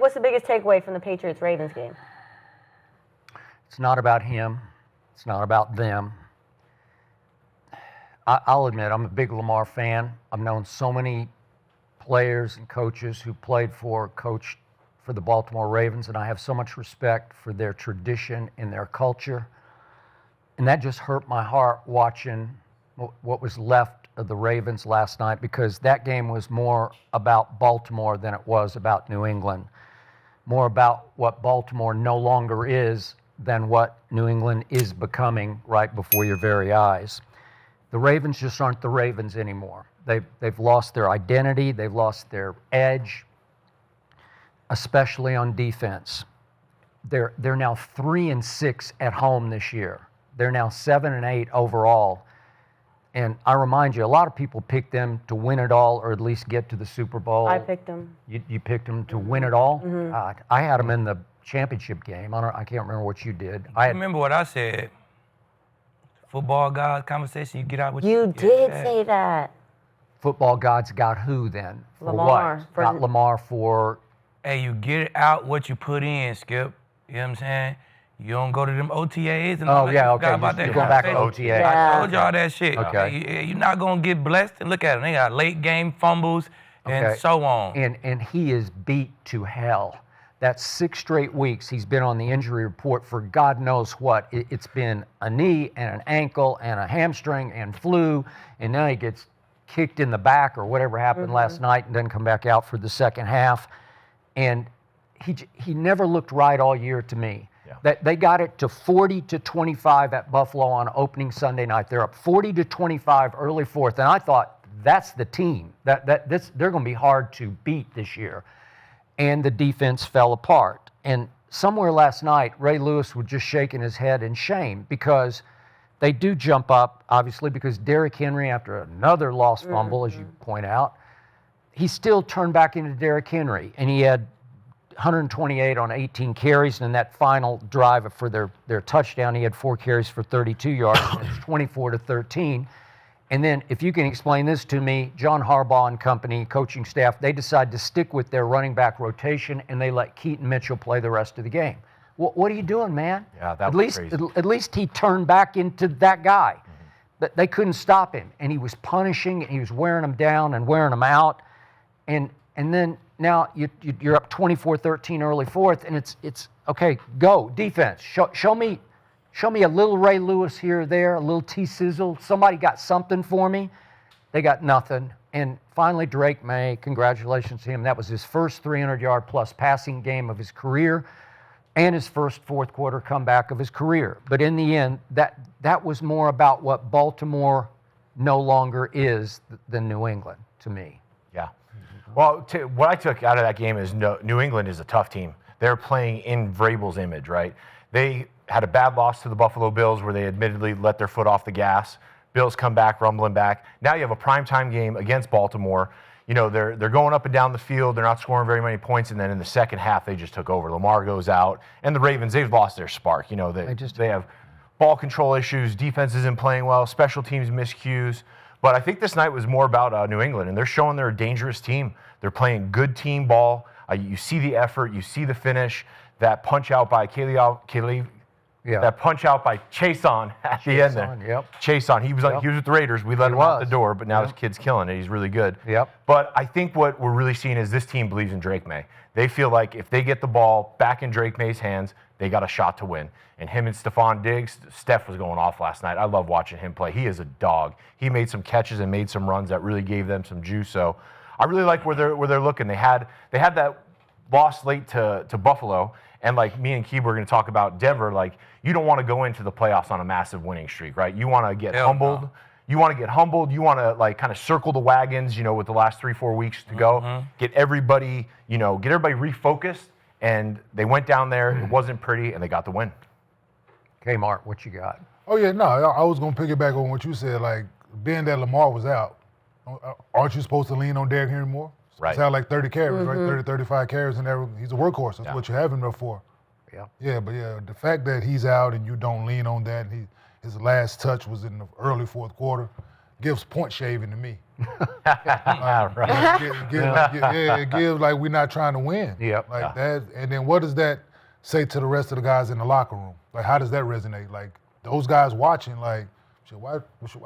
what's the biggest takeaway from the Patriots-Ravens game? It's not about him. It's not about them. I'll admit, I'm a big Lamar fan. I've known so many players and coaches who coached for the Baltimore Ravens, and I have so much respect for their tradition and their culture. And that just hurt my heart watching what was left of the Ravens last night, because that game was more about Baltimore than it was about New England. More about what Baltimore no longer is than what New England is becoming right before your very eyes. The Ravens just aren't the Ravens anymore. They've lost their identity. They've lost their edge, especially on defense. They're now 3-6 at home this year. They're now 7-8 overall. And I remind you, a lot of people picked them to win it all or at least get to the Super Bowl. I picked them. You picked them to win it all? Mm-hmm. God, I had them in the championship game. I can't remember what you did. I remember what I said. Football guys conversation, you get out what you did say that. Football gods got who then? For Lamar. what? Got Lamar for... Hey, you get out what you put in, Skip. You know what I'm saying? You don't go to them OTAs and all that. Yeah, okay. About that you're going back to OTA. Yeah. I told y'all that shit. Okay. You're not going to get blessed. And look at them. They got late game fumbles and so on. And he is beat to hell. That's 6 straight weeks he's been on the injury report for God knows what. It's been a knee and an ankle and a hamstring and flu, and now he gets kicked in the back or whatever happened last night and doesn't come back out for the second half. And he never looked right all year to me. Yeah. That they got it to 40-25 at Buffalo on opening Sunday night. They're up 40-25 early fourth, and I thought that's the team. They're going to be hard to beat this year. And the defense fell apart. And somewhere last night, Ray Lewis was just shaking his head in shame, because they do jump up, obviously, because Derrick Henry, after another lost fumble, as you point out, he still turned back into Derrick Henry, and he had 128 on 18 carries, and in that final drive for their touchdown, he had 4 carries for 32 yards, and it's 24-13. And then, if you can explain this to me, John Harbaugh and company, coaching staff, they decide to stick with their running back rotation, and they let Keaton Mitchell play the rest of the game. What are you doing, man? Yeah, that was crazy. At least he turned back into that guy. But they couldn't stop him, and he was punishing, and he was wearing them down and wearing them out. And then now you're up 24-13 early fourth, and it's okay, go, defense. Show me a little Ray Lewis here or there, a little T-Sizzle. Somebody got something for me. They got nothing. And finally, Drake May, congratulations to him. That was his first 300-yard-plus passing game of his career and his first fourth-quarter comeback of his career. But in the end, that was more about what Baltimore no longer is than New England to me. Yeah. Well, what I took out of that game is New England is a tough team. They're playing in Vrabel's image, right? They had a bad loss to the Buffalo Bills where they admittedly let their foot off the gas. Bills come back, rumbling back. Now you have a primetime game against Baltimore. You know, they're going up and down the field. They're not scoring very many points. And then in the second half, they just took over. Lamar goes out. And the Ravens, they've lost their spark. You know, they have ball control issues. Defense isn't playing well. Special teams miscues. But I think this night was more about New England. And they're showing they're a dangerous team. They're playing good team ball. You see the effort. You see the finish. That punch out by that punch out by Chason at the end there. Yep. Chason, he was with the Raiders. We let him out the door, but now his kid's killing it. He's really good. Yep. But I think what we're really seeing is this team believes in Drake May. They feel like if they get the ball back in Drake May's hands, they got a shot to win. And him and Stephon Diggs, Steph was going off last night. I love watching him play. He is a dog. He made some catches and made some runs that really gave them some juice. So I really like where they're looking. They had that loss late to Buffalo. And like me and Keeb were going to talk about Denver, like you don't want to go into the playoffs on a massive winning streak, right? You want to get humbled. You want to get humbled. You want to like kind of circle the wagons, you know, with the last 3-4 weeks to go. Get everybody refocused. And they went down there. It wasn't pretty, and they got the win. Okay, Mark, what you got? Oh, yeah, no, I was going to piggyback on what you said. Like, being that Lamar was out, aren't you supposed to lean on Derrick Henry more? Right. He's had like 30 carries, right? 30, 35 carries in there. He's a workhorse. That's what you have him there for. Yeah. Yeah, but the fact that he's out and you don't lean on that, his last touch was in the early fourth quarter, gives point shaving to me. Right. It gives like we're not trying to win. Yep. Like that. And then what does that say to the rest of the guys in the locker room? Like, how does that resonate? Like, those guys watching, like, shit, why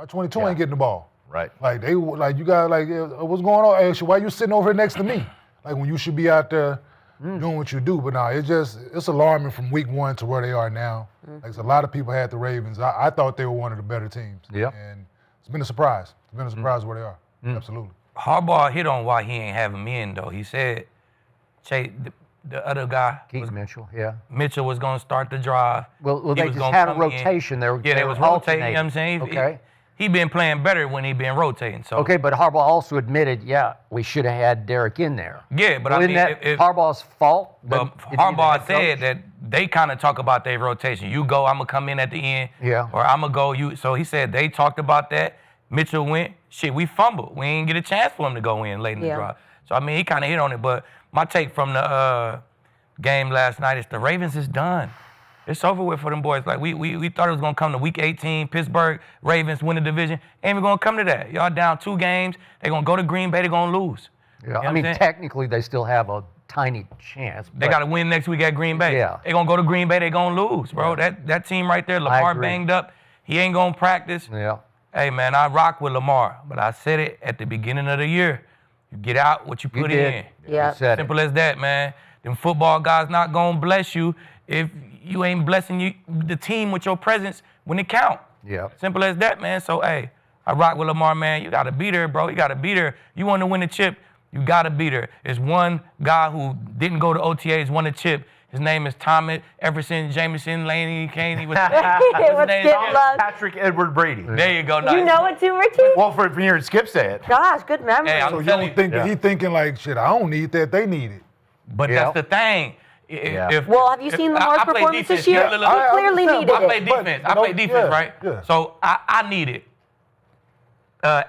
22 ain't getting the ball? Right. Like, you guys, like, what's going on? Hey, shit, why you sitting over here next to me? Like, when you should be out there doing what you do. But nah, it's alarming from week 1 to where they are now. Like, a lot of people had the Ravens. I thought they were one of the better teams. Yep. And it's been a surprise. It's been a surprise where they are. Absolutely. Harbaugh hit on why he ain't have him in, though. He said, the other guy, Keith Mitchell, yeah. Mitchell was going to start the drive. Well, He they was just gonna had a come in. rotation. They was rotating, you know what I'm saying? Okay. He been playing better when he been rotating. So Okay, but Harbaugh also admitted, we should have had Derek in there. Yeah, but Well, I isn't mean, that Harbaugh's fault? But Isn't he the Harbaugh head said coach? that they kind of talk about their rotation. You go, I'm going to come in at the end. Yeah. Or I'm going to go. You. So he said they talked about that. Mitchell went. Shit, we fumbled. We didn't get a chance for him to go in late in the drive. So, I mean, he kind of hit on it. But my take from the game last night is the Ravens is done. It's over with for them boys. Like, we thought it was going to come to week 18, Pittsburgh, Ravens win the division. Ain't even going to come to that. Y'all down 2 games. They're going to go to Green Bay. They're going to lose. Yeah, You know I what mean, I'm saying? technically, they still have a tiny chance. They got to win next week at Green Bay. Yeah. They're going to go to Green Bay. They're going to lose, bro. That team right there, Lamar agree. banged up. He ain't going to practice. Yeah. Hey, man, I rock with Lamar, but I said it at the beginning of the year. You get out what you put did. in. Yeah. You said it. Simple as that, man. Them football guys not going to bless you if you ain't blessing the team with your presence when it count. Yeah. Simple as that, man. So, hey, I rock with Lamar, man. You got to beat her, bro. You got to beat her. You want to win a chip, you got to beat her. There's one guy who didn't go to OTAs, won a chip. His name is Thomas Everson Jameson Laney Kane. He was What's name? Skip Love? Patrick Edward Brady. There you go. You know it too, Richie? Well, for hearing Skip say it. Gosh, good memory. Hey, I'm So you telling don't think that he thinking like, shit, I don't need that, they need it. But Yeah. that's the thing. Well, have you seen Lamar's I play performance this defense. year? Look, look, He look. clearly understand, needed I it. play defense. I play defense, right? Yeah. So I need it.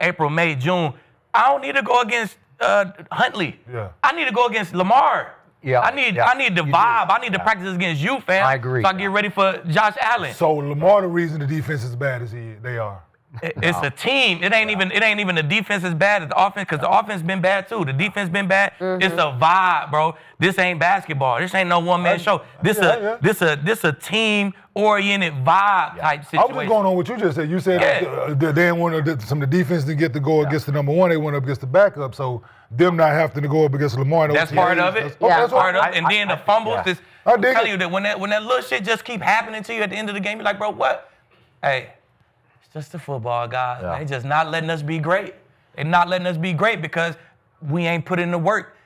April, May, June. I don't need to go against Huntley. Yeah. I need to go against Lamar. Yeah. I need the You do. vibe. I need to practice against you, fam. I agree. So I get ready for Josh Allen. So Lamar, the reason the defense is bad as they are. It's a team. It ain't even the defense is bad. It's the offense, because the offense been bad too. The defense been bad. It's a vibe, bro. This ain't basketball. This ain't no one-man show. This a team-oriented vibe type situation. I was just going on what you just said. You said they didn't want some of the defense to get to go against the number one. They went up against the backup. So them not having to go up against Lamar. That's part of it. That's Part of it. And then the fumbles. yeah. I'm dig telling it. you that when that little shit just keep happening to you at the end of the game, you're like, bro, what? Hey, it's just the football, guys. Yeah. They just not letting us be great. They not letting us be great because we ain't put in the work.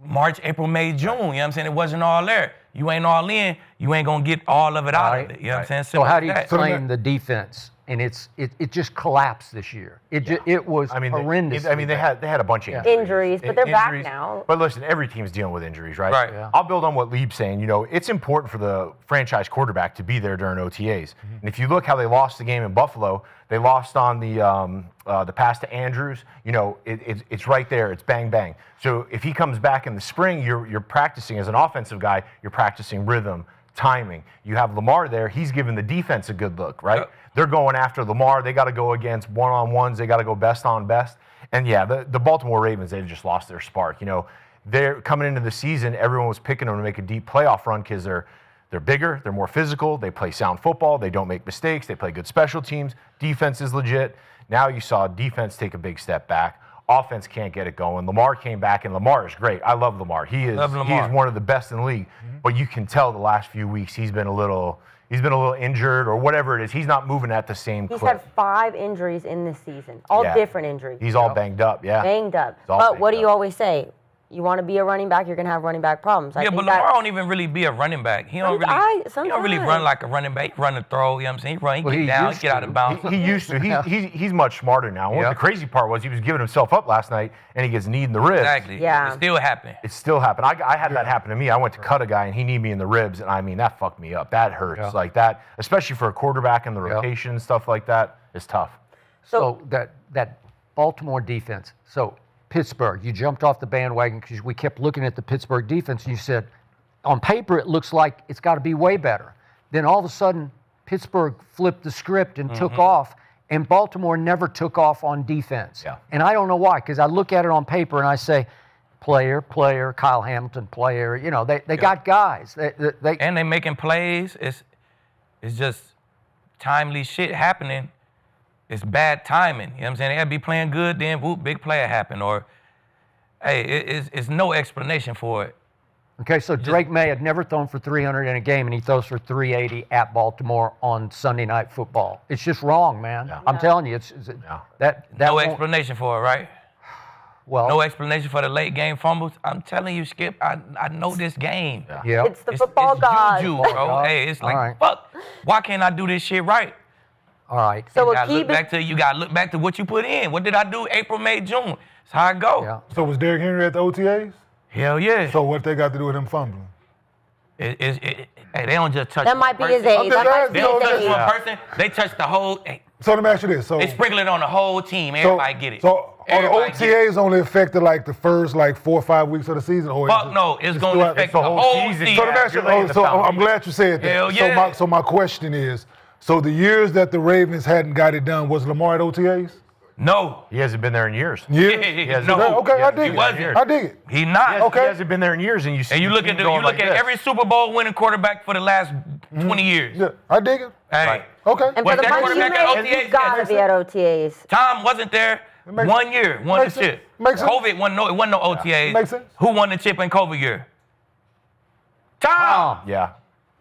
March, April, May, June. You know what I'm saying? It wasn't all there. You ain't all in. You ain't gonna get all of it out of it. You know what I'm saying? So how do you Simple as that. explain the defense? And it just collapsed this year. It was horrendous. They had a bunch of Injuries, but they're back Injuries. now. But listen, every team's dealing with injuries, right? Right. Yeah. I'll build on what Lieb's saying. You know, it's important for the franchise quarterback to be there during OTAs. And if you look how they lost the game in Buffalo, they lost on the pass to Andrews. You know, it's right there. It's bang bang. So if he comes back in the spring, you're practicing as an offensive guy. You're practicing rhythm, timing. You have Lamar there. He's giving the defense a good look, right? Yep. They're going after Lamar. They got to go against one-on-ones. They got to go best on best. And yeah, the Baltimore Ravens, they've just lost their spark. You know, they're coming into the season. Everyone was picking them to make a deep playoff run because they're bigger, they're more physical, they play sound football, they don't make mistakes, they play good special teams. Defense is legit. Now you saw defense take a big step back. Offense can't get it going. Lamar came back, and Lamar is great. I love Lamar. He is one of the best in the league. But you can tell the last few weeks he's been a little injured or whatever it is. He's not moving at the same He's clip. had 5 injuries in this season, all Yeah. different injuries. He's all banged up, yeah. Banged up. He's all But banged what do you up. always say? You want to be a running back, you're going to have running back problems. I Yeah, think but Lamar don't even really be a running back. He don't really Sometimes. run like a running back. He run and throw, you know what I'm saying? He run, Well, he he get down, used he get out to. of bounds. He used to. He's much smarter now. What Yeah. the crazy part was he was giving himself up last night, and he gets kneed in the ribs. Exactly. Yeah. It still happened. It still happened. I had that happen to me. I went to cut a guy, and he kneed me in the ribs, and I mean, that fucked me up. That hurts. Yeah. Like that, especially for a quarterback and the Yeah. rotation and stuff like that, is tough. So that Baltimore defense. So Pittsburgh, you jumped off the bandwagon because we kept looking at the Pittsburgh defense, and you said, on paper, it looks like it's got to be way better. Then all of a sudden, Pittsburgh flipped the script and took off, And Baltimore never took off on defense. Yeah. And I don't know why, because I look at it on paper and I say, player, Kyle Hamilton, player. You know, they got guys. They And they making plays. It's just timely shit happening. It's bad timing. You know what I'm saying? They gotta be playing good, then whoop, big play happen. Or, hey, it's no explanation for it. Okay, so Drake May had never thrown for 300 in a game, and he throws for 380 at Baltimore on Sunday Night Football. It's just wrong, man. Yeah. I'm telling you, that No won't- explanation for it, right? Well, No explanation for the late game fumbles. I'm telling you, Skip, I know this game. yeah. It's the football gods. Juju, bro. God. Hey, it's like, All right. fuck. Why can't I do this shit right? All right. So You a gotta key you gotta look back to what you put in. What did I do April, May, June? That's how I go. Yeah. So was Derrick Henry at the OTAs? Hell yeah. So what they got to do with him fumbling? Hey, they don't just touch That one might be his person. age. That might be They don't his touch age. one person. They touch the whole. So let me ask you this. So They sprinkle it on the whole team. Everybody get it. So are the Everybody get it. OTAs only affected like the first like 4 or 5 weeks of the season? Or Fuck no, it's going to throughout- affect the the whole whole season. season. So let me ask you, You're laying the so I'm foundation. glad you said that. Hell yeah. So my question is, so the years that the Ravens hadn't got it done, was Lamar at OTAs? No. He hasn't been there in years. Years? No. Okay, I Yeah, dig he it. wasn't. I dig it. He not. Okay. He hasn't been there in years, and you see. And you look at every Super Bowl winning quarterback for the last 20 years. Yeah, I dig it. Hey, Right. Okay. And Was for the that money you quarterback make, at OTAs? you gotta be at OTAs. Tom wasn't there makes- 1 year, won the makes sense. chip. Makes sense. COVID wasn't no OTAs. Makes sense. Who won the chip in COVID year? Tom. Yeah.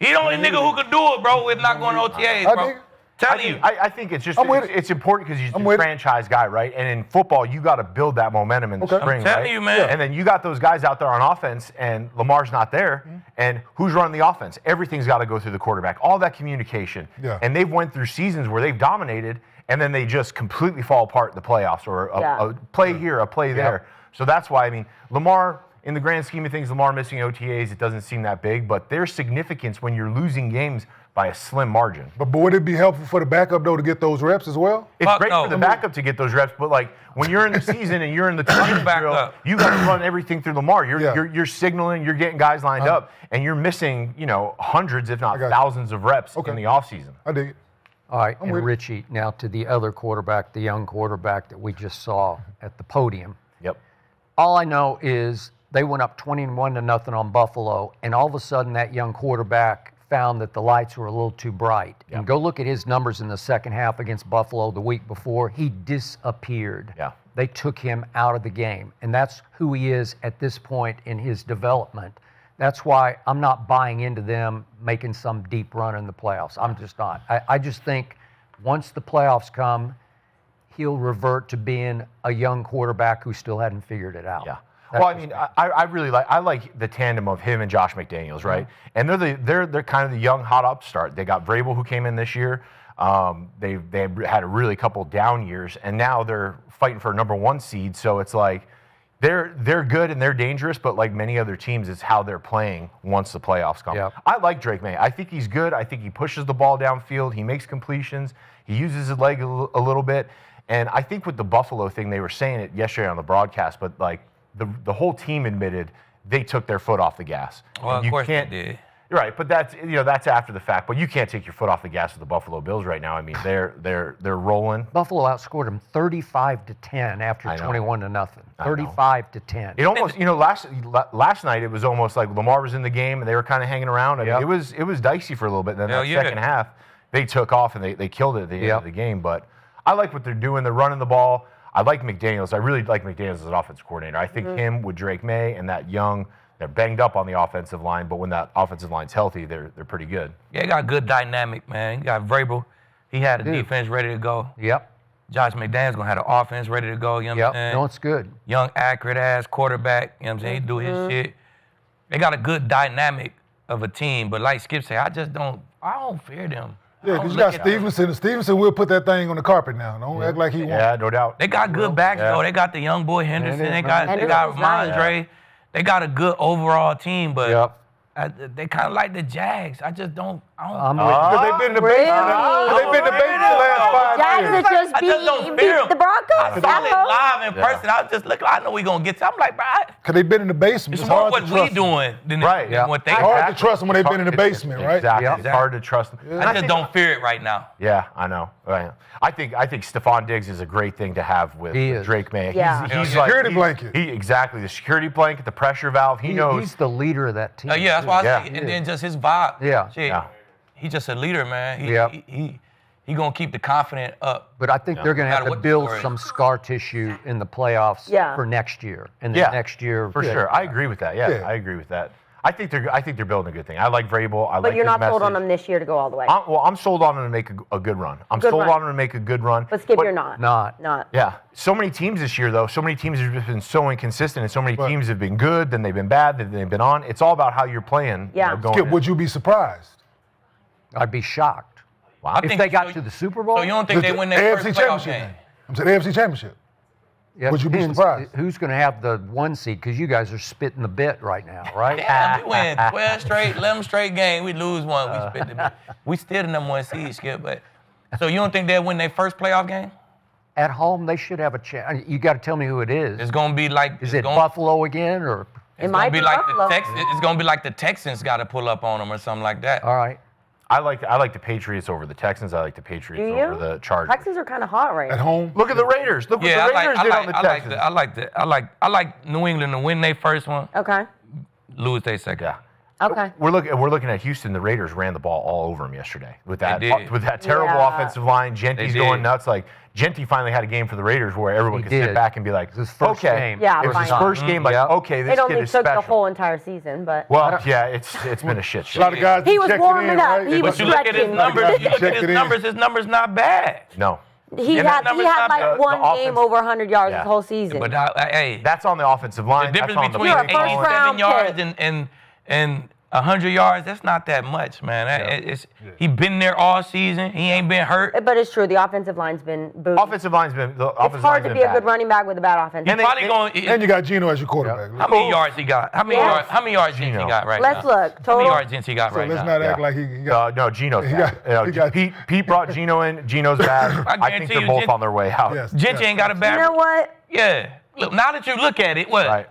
He the only nigga who could do it, bro, with not going to OTAs, I bro. dig it. Telling you. I think it's just I'm with it. it's important because he's I'm a with it. franchise guy, right? And in football, you got to build that momentum in the Okay. spring, I'm telling right? you, man. And then you got those guys out there on offense, and Lamar's not there. And who's running the offense? Everything's got to go through the quarterback. All that communication. Yeah. And they've went through seasons where they've dominated, and then they just completely fall apart in the playoffs, or a play here, a play there. So that's why, I mean, Lamar, in the grand scheme of things, Lamar missing OTAs, it doesn't seem that big, but there's significance when you're losing games by a slim margin. But would it be helpful for the backup though to get those reps as well? It's Fuck great no. for the backup to get those reps, but like when you're in the season and you're in the training back drill, up. you got to run everything through Lamar. Yeah. You're signaling, you're getting guys lined up, and you're missing, hundreds, if not got you. thousands of reps Okay. in the offseason. I dig it. All right, with and it. Richie, now to the other quarterback, the young quarterback that we just saw at the podium. Yep. All I know is they went up 21-0 on Buffalo, and all of a sudden that young quarterback found that the lights were a little too bright. Yeah. And go look at his numbers in the second half against Buffalo the week before. He disappeared. Yeah. They took him out of the game, and that's who he is at this point in his development. That's why I'm not buying into them making some deep run in the playoffs. I'm just not. I just think once the playoffs come, he'll revert to being a young quarterback who still hadn't figured it out. Yeah. That's Well, I just mean, I really like the tandem of him and Josh McDaniels, right? And they're kind of the young hot upstart. They got Vrabel who came in this year. They had a really couple down years, and now they're fighting for a #1 seed. So it's like they're good and they're dangerous, but like many other teams, it's how they're playing once the playoffs come. Yep. I like Drake May. I think he's good. I think he pushes the ball downfield. He makes completions. He uses his leg a little bit. And I think with the Buffalo thing, they were saying it yesterday on the broadcast, but like the whole team admitted they took their foot off the gas. Well, And of course they did. Right, but that's after the fact. But you can't take your foot off the gas with the Buffalo Bills right now. I mean, they're rolling. Buffalo outscored them 35-10 after I know. 21-0. I know. 35-10. It almost, last night it was almost like Lamar was in the game and they were kind of hanging around. I mean, Yep. it was dicey for a little bit. And then Hell that yeah. second half, they took off and they killed it at the end Yep. of the game. But I like what they're doing. They're running the ball. I like McDaniels. I really like McDaniels as an offensive coordinator. I think him with Drake May and that young. They're banged up on the offensive line, but when that offensive line's healthy, they're pretty good. Yeah, he got good dynamic, man. He got Vrabel. He had the defense ready to go. Yep. Josh McDaniels going to have the offense ready to go. You know what I'm Yep. saying? No, it's good. Young, accurate-ass quarterback. You know what I'm saying? He do his shit. They got a good dynamic of a team, but like Skip said, I don't fear them. Yeah, because you got Stevenson. Stevenson will put that thing on the carpet now. Don't act like he won't. Yeah, no doubt. They got good backs, yeah. though. They got the young boy Henderson. They got Henderson's nice. Mondre. They got a good overall team, but Yep. they kind of like the Jags. I just don't. Because they've been in the Really? basement. They've been in the basement the last 5 Jackson years. just I just don't beat fear him. the Broncos. I saw it at home. live in person. I was just looking. I know we gonna get to. I'm like, bro, Because they've been in the basement. it's more hard what to we trust them. doing than Right, yeah. what they. It's hard to trust them when they've been in the basement, right? Exactly. Yep. It's hard to trust them. And I just think- don't fear it right now. Yeah, I know. Right. I think Stephon Diggs is a great thing to have with He is. Drake May. Yeah. He's Yeah. like Security blanket. Exactly, the security blanket, the pressure valve. He knows. He's the leader of that team. Yeah, that's why I Yeah. say. And then just his vibe. Yeah. Shit, Yeah. He's just a leader, man. Yep. He gonna keep the confidence up. But I think they're going to No have matter to what the build score is. some scar tissue in the playoffs Yeah. for next year. And then Yeah, next year. for sure. I agree with that. Yeah, Yeah. I agree with that. I think they're building a good thing. I like Vrabel. I But like you're his not sold on message. them this year to go all the way. I'm sold on him to make a good run. I'm Good sold run. on him to make a good run. But Skip, you're not. Not. Yeah. So many teams this year, though. So many teams have just been so inconsistent, and so many Right. teams have been good, then they've been bad, then they've been on. It's all about how you're playing. Yeah. Going Skip, in. would you be surprised? I'd be shocked. I If think they got so. to the Super Bowl? So you don't think they win their first AFC playoff championship game? game. I'm saying AFC championship. Yeah, Would you be depends surprised? Who's going to have the 1 seed? Because you guys are spitting the bit right now, right? Damn, we win 12 straight, 11 straight games. We lose one. We spit the bit. We still the number 1 seed, Skip. But so you don't think they'll win their first playoff game? At home, they should have a chance. You got to tell me who it is. It's gonna be like. Is it's it gonna, Buffalo again, or? It's might gonna be be like Buffalo. the Texans. It's gonna be like the Texans got to pull up on them or something like that. All right. I like the Patriots over the Texans. I like the Patriots Do over you? the Chargers. Texans are kind of hot right At now. home? Look at the Raiders. Look what Yeah, the Raiders did on the Texans. I like New England to win their first one, Okay. lose their second. Yeah. Okay. We're looking at Houston. The Raiders ran the ball all over them yesterday with that did. terrible Yeah. offensive line. Genty's They going did. nuts. Like Genty finally had a game for the Raiders where everyone He could sit did. back and be like, It was his first okay, game. Yeah, it was his finally. first game. Like, Yep. okay, this It kid only is took special. the whole entire season, but Well, yeah, it's been a shit A lot of show. guys He was checked warming in, up. right? He was But you look at his stretching. numbers. You look at Checked his it in. numbers. His numbers not bad. No, he And had that number's like not one the game offense- over 100 yards Yeah. this whole season. But hey, that's on the offensive line. the That's difference on the between You're a play calling. 1st-round 87 yards pick. and 100 yards, that's not that much, man. He been there all season. He ain't been hurt. But it's true. The offensive line's been booed. Offensive line's been. It's hard to be a good running back with a bad offense. He's probably going. And you got Geno as your quarterback. How many yards he got? How many Yeah. yards? How many yards Gino Gino. got right Let's now? look. How many Total. yards he got So right let's now? not act like he got. No, Geno's He bad. got- he got- Pete brought Geno in. Geno's bad. I think guarantee they're you, both Gen- on their way out. Yes. Gentry ain't got a bad. You know what? Yeah. Look, now that you look at it, what? Right.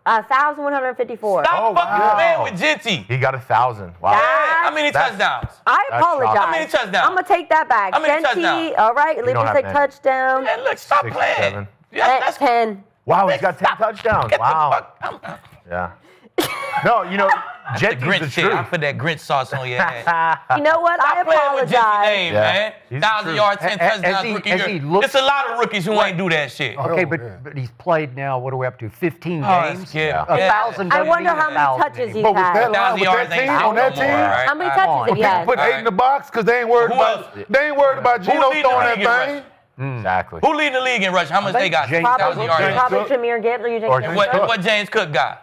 1,154. Stop Oh, fucking wow. playing with Gentry. He got 1,000. Wow. How many That's- touchdowns? I That's apologize. shocking. How many touchdowns? I'm gonna take that back. How many Genty, touchdowns? all right. Leave don't us have a many. Man, touchdown. look, stop 6, playing. 7. That's 10. Wow, he's got 10 touchdowns. Get the Wow. fuck. Yeah. No, you know, The Genty's the Grinch shit. I truth. put that Grinch sauce on your ass. You know what? I Stop playing with Gentry apologize. name, Yeah. man. He's the 1,000 truth. yards, 10 As touchdowns, he- rookie as year. he looks- It's a lot of rookies who ain't do that shit. Okay, yeah. but he's played now. What are we up to? 15 Oh, games. Skip. Yeah. 1,000. I doesn't wonder mean how many 1,000 touches he's anymore. But with that had. line, 1,000 with yards that ain't team, count on that no more, team, right? How many Come touches on. have he had? put 8 in the box because they ain't worried Who about. else? They ain't worried about Geno lead the throwing that league in thing. Exactly. Who lead the league in rush? How much I they think got? James 1,000 Probably, yards. probably Cook. Jameer Gibbs. Are you Or taking James What James Cook got?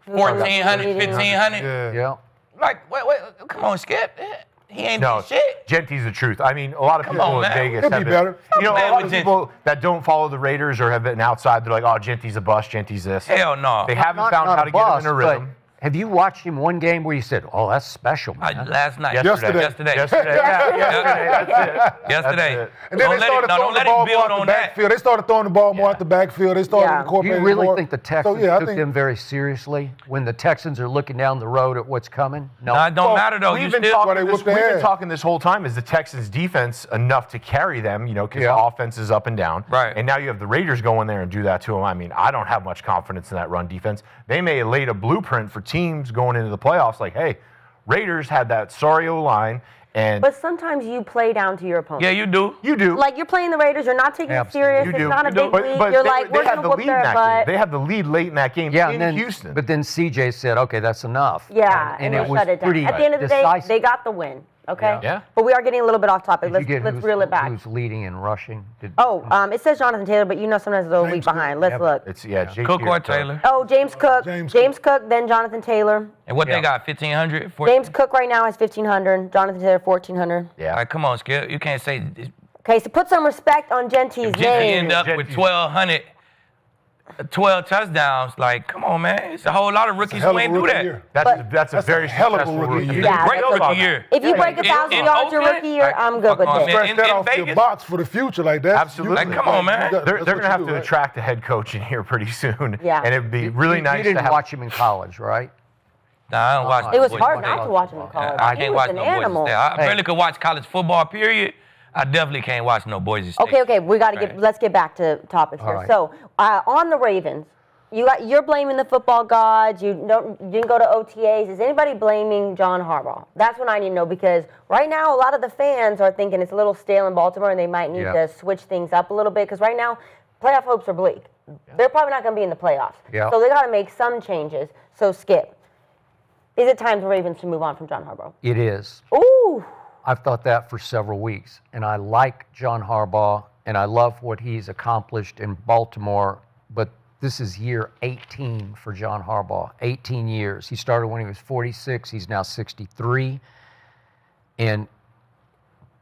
1,400, 1,500? Yeah. Yeah. Like, wait, come on, Skip. He ain't No, did shit. Genty's the truth. I mean, a lot of people on, in man. Vegas He'll be have been, better. You know, Man, a lot with of Genty. people that don't follow the Raiders or have been outside, they're like, oh, Genty's a bust, Genty's this. Hell no. They haven't Not found how a to get him bust, in a but rhythm. have you watched him one game where you said, "Oh, that's special, man"? Last night. Yesterday. Yesterday. Yesterday. Yeah, yesterday. That's it. Yesterday. That's it. And then they started throwing the ball more out the backfield. They started throwing the ball more out the backfield. They started Yeah. Do incorporating you really more. think the Texans So, yeah, I took think them very seriously when the Texans are looking down the road at what's coming? No. No, it don't Well, matter though. You We've been, still. Why they talking this, whooped their we've been ass. talking this whole time. Is the Texans' defense enough to carry them? You know, because Yeah. the offense is up and down. Right. And now you have the Raiders go in there and do that to them. I mean, I don't have much confidence in that run defense. They may have laid a blueprint for teams going into the playoffs. Like, hey, Raiders had that sorry O-line, and But sometimes you play down to your opponent. Yeah, you do. you do. Like you're playing the Raiders, you're not taking it Absolutely. serious. You It's do. not a You do. big league. But You're they, like, they we're had gonna the whoop lead in their that butt. game. They had the lead late in that game Yeah, in and then Houston. but then CJ said, "Okay, that's enough." Yeah, and it they was shut it down. pretty At the end of the day, decisive. they got the win. Okay. Yeah. But we are getting a little bit off topic. Did you get Let's who's- reel it back. Who's leading in rushing? It says Jonathan Taylor, but you know sometimes it's a week James Cook. behind. Let's Yeah, look. It's Jake Cook or Spears, Taylor. Oh, James Cook. James Cook, then Jonathan Taylor. And what Yeah. they got? 1,500. James Cook right now has 1,500. Jonathan Taylor 1,400. Yeah. All right, come on, Skip. You can't say Okay, so put some respect on Genty's Gentry end name. up with Gentry's- 1,200. 12 touchdowns. Like, come on, man. It's a whole lot of rookies who ain't do that. That's a very hell of a successful rookie rookie. year. Yeah, Great that's rookie year. If you break 1,000 yards your Oakland, rookie year, I'm good with fuck on, it. man. Stretch that in off your Vegas? box for the future, like that. Absolutely. Like, come on, man. They're going to have to attract a head coach in here pretty soon. Yeah. And it'd be really nice You to didn't have. watch him in college, right? Nah, I don't watch It was no hard boys. not to watch him in college. I He can't was watch an no animal. Boise State. I barely could watch college football, period. I definitely can't watch no Boise State. Okay, we got to Right. let's get back to topics here. right. So, on the Ravens, you're blaming the football gods. You didn't go to OTAs. Is anybody blaming John Harbaugh? That's what I need to know, because right now a lot of the fans are thinking it's a little stale in Baltimore and they might need to switch things up a little bit, because right now playoff hopes are bleak. They're probably not going to be in the playoffs. Yeah. So they got to make some changes. So, Skip, is it time for Ravens to move on from John Harbaugh? It is. Ooh. I've thought that for several weeks, and I like John Harbaugh, and I love what he's accomplished in Baltimore, but this is year 18 for John Harbaugh, 18 years. He started when he was 46, he's now 63, and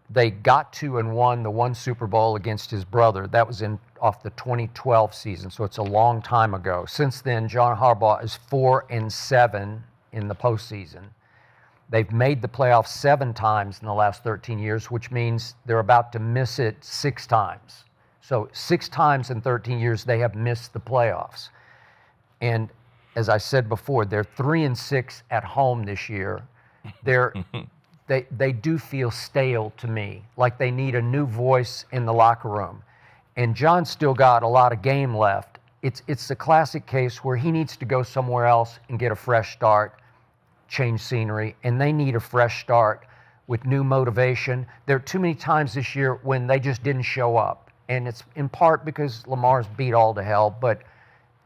they got to and won the one Super Bowl against his brother. That was off the 2012 season, so it's a long time ago. Since then, John Harbaugh is 4-7 in the postseason. They've made the playoffs 7 times in the last 13 years, which means they're about to miss it 6 times. So 6 times in 13 years they have missed the playoffs. And as I said before, they're 3-6 at home this year. They do feel stale to me, like they need a new voice in the locker room. And John's still got a lot of game left. It's the classic case where he needs to go somewhere else and get a fresh start, change scenery, and they need a fresh start with new motivation. There are too many times this year when they just didn't show up, and it's in part because Lamar's beat all to hell, but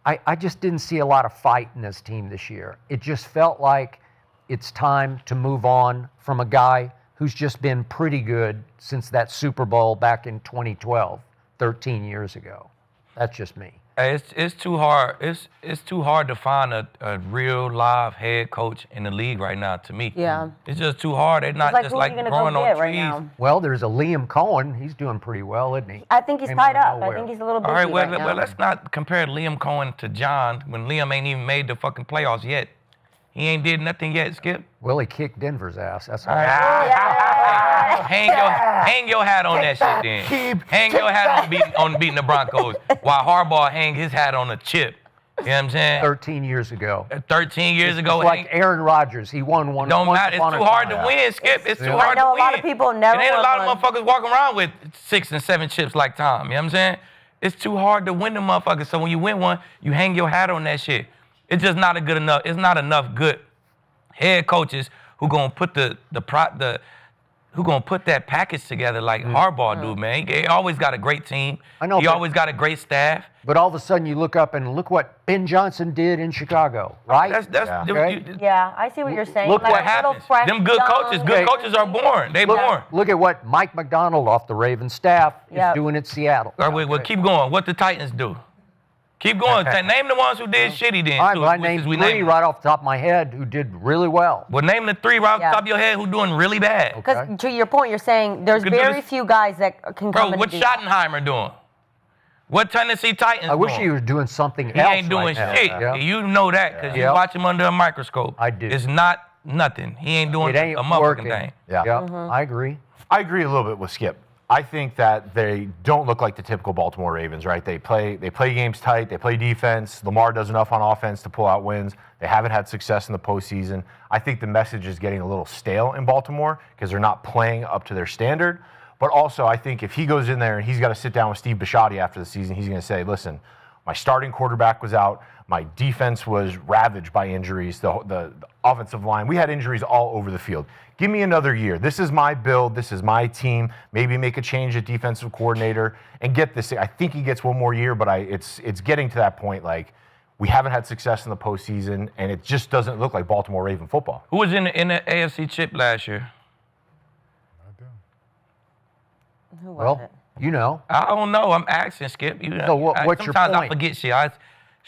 I just didn't see a lot of fight in this team this year. It just felt like it's time to move on from a guy who's just been pretty good since that Super Bowl back in 2012, 13 years ago. That's just me. Hey, it's too hard. It's too hard to find a real live head coach in the league right now. To me, Yeah. it's just too hard. They're not Like, just who are like you gonna growing go on get trees. right now? Well, there's a Liam Cohen. He's doing pretty well, isn't he? I think he's Came tied out of up. I nowhere. think he's a little busy All right, well, right now. well, let's not compare Liam Cohen to John when Liam ain't even made the fucking playoffs yet. He ain't did nothing yet, Skip. Well, he kicked Denver's ass. That's all. All right. Hang your hat on that shit then. Hang your hat on beating the Broncos while Harbaugh hang his hat on a chip. You know what I'm saying? 13 years ago. 13 years ago. It's like Aaron Rodgers. He won one. Don't once matter. It's upon too a hard time. to win, Skip. It's too Yeah. hard I know to a win. lot of people never It ain't a won lot of one. motherfuckers walking around with 6 and 7 chips like Tom. You know what I'm saying? It's too hard to win the motherfuckers. So when you win one, you hang your hat on that shit. It's just not a good enough. It's not enough good head coaches who gonna put who gonna put that package together like Harbaugh do, man. He always got a great team. I know, He but- always got a great staff. But all of a sudden, you look up and look what Ben Johnson did in Chicago, right? Okay. Yeah, I see what you're saying. Look Like What a little happens? fresh, Them good coaches, young- good coaches are born. They born. Look at what Mike McDonald off the Ravens staff Yeah. is doing at Seattle. All right, well, keep going. What the Titans do? Keep going. Name the ones who did shitty then. All right, too, well, I since named we 3 named right off the top of my head who did really well. Well, name the 3 right off Yeah. the top of your head who doing really bad. Because Okay. to your point, you're saying there's You could do very this- few guys that can Bro, come in what and do that. Schottenheimer doing? What Tennessee Titans I wish doing? he was doing something He else. ain't doing right now. shit. Yeah. You know that because Yeah. you watch him under a microscope. I do. It's not nothing. He ain't doing It ain't a motherfucking working. thing. Yeah. I agree. I agree a little bit with Skip. I think that they don't look like the typical Baltimore Ravens, right? They play games tight, they play defense. Lamar does enough on offense to pull out wins. They haven't had success in the postseason. I think the message is getting a little stale in Baltimore because they're not playing up to their standard. But also, I think if he goes in there and he's got to sit down with Steve Bisciotti after the season, he's going to say, listen, my starting quarterback was out. My defense was ravaged by injuries. The offensive line, we had injuries all over the field. Give me another year. This is my build. This is my team. Maybe make a change at defensive coordinator and get this. I think he gets one more year, but it's getting to that point. Like, we haven't had success in the postseason, and it just doesn't look like Baltimore Raven football. Who was in the AFC chip last year? Who was Well, it? you know. I don't know. I'm asking, Skip. You know, So what's your sometimes I point? forget shit.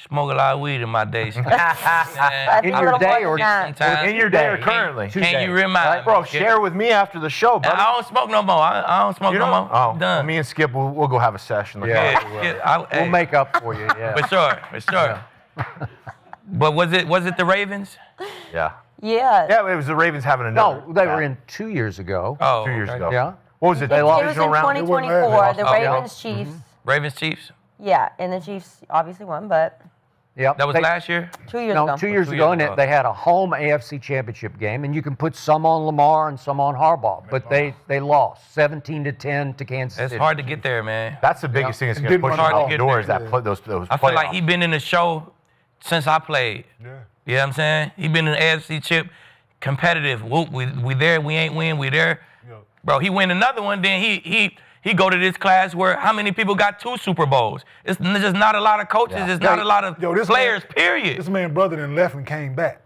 Smoke a lot of weed in my day. In your day or In your day or currently? Can you remind me? Bro, share with me after the show, buddy. I don't smoke no more. I don't smoke no more. Oh, Done. well, me and Skip, we'll go have a session. We'll make up for you. Yeah. For sure. But was it the Ravens? Yeah. Yeah. Yeah, it was the Ravens having another. No, they were in 2 years ago. Oh, 2 years ago. Yeah. What was it? They It lost was in divisional round? 2024. The Oh, yeah. Ravens Chiefs. Ravens Chiefs. Yeah, and the Chiefs obviously won, but Yep. That was last year. 2 years No, ago. 2 years 2 ago, years and ago. they had a home AFC Championship game, and you can put some on Lamar and some on Harbaugh, but they lost 17-10 to Kansas It's City. hard to get there, man. That's the biggest thing that's going to Didn't push run them the out ball. doors. Yeah. Those I feel like playoffs. he been in the show since I played. Yeah. You know what I'm saying? He been in the AFC chip, competitive. Whoop, we there, we ain't win, we there. Yeah. Bro, he win another one, then he go to this class where how many people got 2 Super Bowls? It's just not a lot of coaches. Yeah. It's not a lot of Yo, this players, man- period. This man brother then left and came back.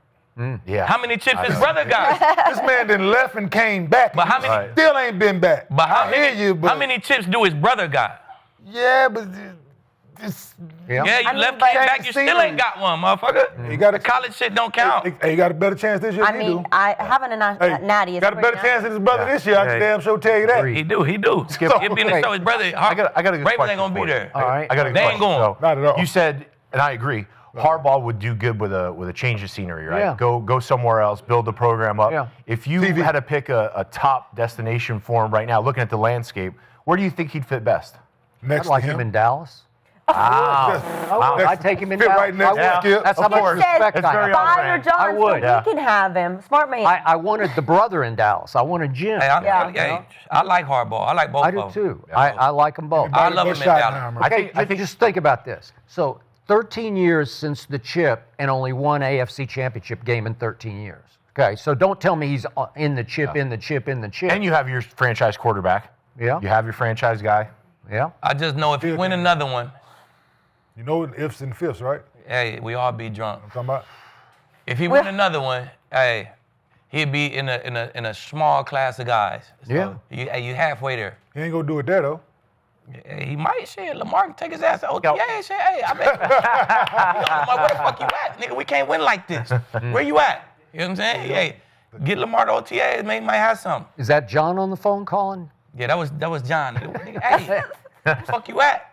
Yeah. How many chips his brother got? This man then left and came back. But how many- Right. Still ain't been back. But how I hear you, but how many chips do his brother got? Yeah, but it's Yeah. Yeah, you I mean, left, but- came back, you still ain't got one, motherfucker. You got The college shit don't count. Hey, you got a better chance this year I than he mean, do. having a Hey, natty is got a better pretty chance nice. than his brother this year. I can Hey. damn sure tell you that. Agreed. He do. Skip, Skip in the show, his brother. I got a good Ravens question ain't gonna be for you. there. All right. I got a good They ain't question. going. So, Not at all. You said, and I agree, Harbaugh would do good with a change of scenery, right? Yeah. Go somewhere else, build the program up. Yeah. If you had to pick a top destination for him right now, looking at the landscape, where do you think he'd fit best? Next I'd like to him him. in Dallas. Wow. I'd take him in Fit Dallas. right next I to would. Skip. That's how Of much course. respect It's I very have. on Fire brand. John, I would. so Yeah. we can have him. Smart man. I wanted the brother in Dallas. I wanted Jim. Hey, Yeah. I like Harbaugh. I like both I of do them. too. I like them both. I love him in Dallas. Okay, I think just think about this. So 13 years since the chip and only one AFC championship game in 13 years. Okay, so don't tell me he's in the chip, in the chip, in the chip. And you have your franchise quarterback. Yeah. You have your franchise guy. Yeah. I just know if he win another one, You know ifs and fifths, right? hey, we all be drunk. I'm talking about. If he win another one, hey, he'd be in a small class of guys. So Yeah. you halfway there. He ain't gonna do it there though. Hey, he might shit. Lamar can take his ass to OTA and shit. Hey, I bet. Yo, Lamar, where the fuck you at, nigga? We can't win like this. Where you at? You know what I'm saying? Hey, get Lamar to OTA. Maybe might have something. Is that John on the phone calling? Yeah, that was John. Nigga, hey, where the fuck you at?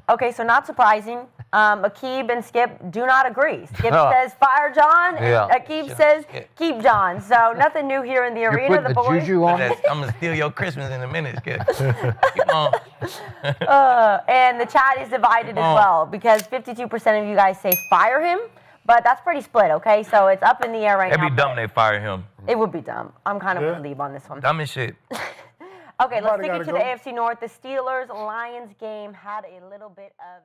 Okay, so not surprising. Akib and Skip do not agree. Skip Oh. says fire John, Yeah. and Akib says keep John. So nothing new here in the You're arena. putting the boys. juju on me? I'm gonna steal your Christmas in a minute, Skip. Keep on. And the chat is divided as Oh. well because 52% of you guys say fire him, but that's pretty split, okay? So it's up in the air right It'd now. be dumb they fire him. It would be dumb. I'm kind of Yeah. with Lieb on this one. Dumb as shit. Okay, let's Somebody take it gotta to go. the AFC North. The Steelers-Lions game had a little bit of